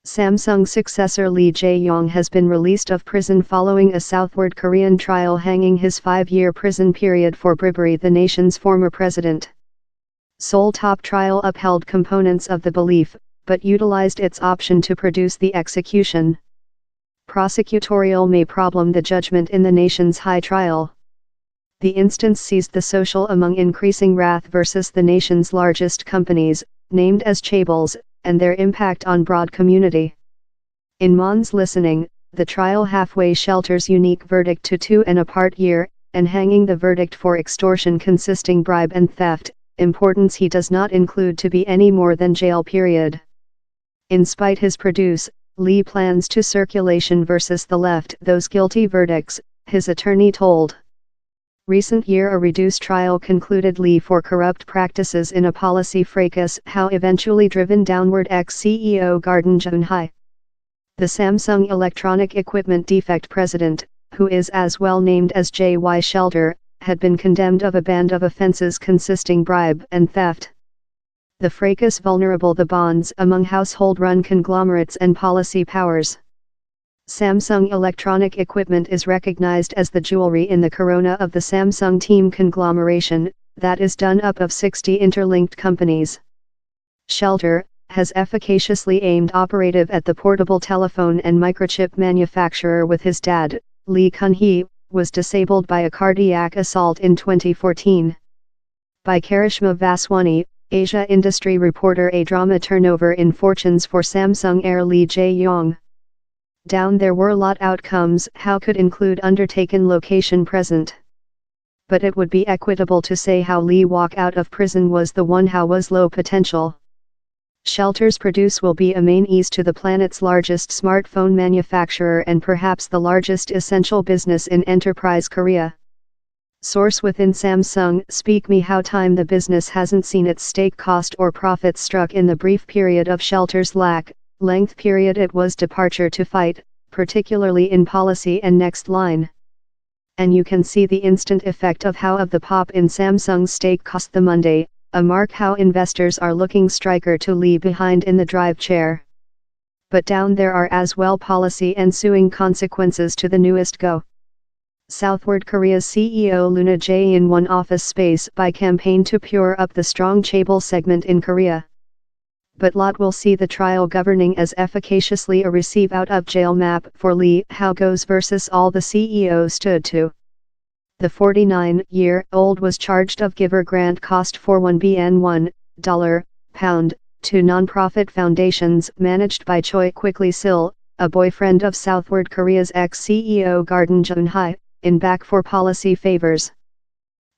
Samsung successor Lee Jae-yong has been released of prison following a Southward Korean trial hanging his 5-year prison period for bribery. The nation's former president. Seoul top trial upheld components of the belief, but utilized its option to produce the execution. Prosecutorial may problem the judgment in the nation's high trial. The instance seized the social among increasing wrath versus the nation's largest companies, named as chaebols, and their impact on broad community. In Mon's listening, the trial halfway shelters unique verdict to 2.25 year, and hanging the verdict for extortion consisting bribe and theft, importance he does not include to be any more than jail period. In spite his produce, Lee plans to circulation versus the left those guilty verdicts, his attorney told. Recent year a reduced trial concluded Lee for corrupt practices in a policy fracas how eventually driven downward ex-CEO Garden Junhai. The Samsung Electronic Equipment defect president, who is as well named as J.Y. Shelter, had been condemned of a band of offenses consisting bribe and theft. The fracas vulnerable the bonds among household-run conglomerates and policy powers. Samsung Electronic Equipment is recognized as the jewelry in the corona of the Samsung team conglomeration, that is done up of 60 interlinked companies. Shelter has efficaciously aimed operative at the portable telephone and microchip manufacturer with his dad, Lee Kun-hee, was disabled by a cardiac assault in 2014. By Karishma Vaswani, Asia Industry reporter. A drama turnover in fortunes for Samsung heir Lee Jae-yong. Down there were lot outcomes how could include undertaken location present. But it would be equitable to say how Lee walk out of prison was the one how was low potential. Shelter's produce will be a main ease to the planet's largest smartphone manufacturer and perhaps the largest essential business in enterprise Korea. Source within Samsung speak me how time the business hasn't seen its stake cost or profits struck in the brief period of Shelter's length period it was departure to fight, particularly in policy and next line. And you can see the instant effect of how of the pop in Samsung's stake cost the Monday, a mark how investors are looking striker to Lee behind in the drive chair. But down there are as well policy ensuing consequences to the newest go. Southward Korea's CEO Luna Jae-in won office space by campaign to pure up the strong chaebol segment in Korea. But lot will see the trial governing as efficaciously a receive out of jail map for Lee how goes versus all the CEO stood to. The 49-year-old was charged of giver grant cost for $1 to non-profit foundations managed by Choi Quickly-sil, a boyfriend of Southward Korea's ex-CEO Garden Junhai, in back for policy favors.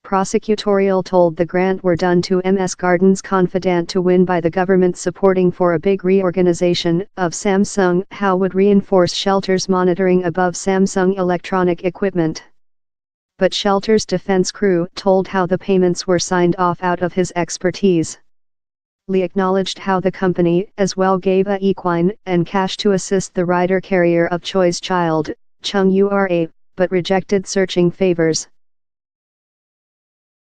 Prosecutorial told the grant were done to MS Garden's confidant to win by the government supporting for a big reorganization of Samsung how would reinforce Shelter's monitoring above Samsung Electronic Equipment. But Shelter's defense crew told how the payments were signed off out of his expertise. Lee acknowledged how the company as well gave a equine and cash to assist the rider carrier of Choi's child, Chung Ura, but rejected searching favors.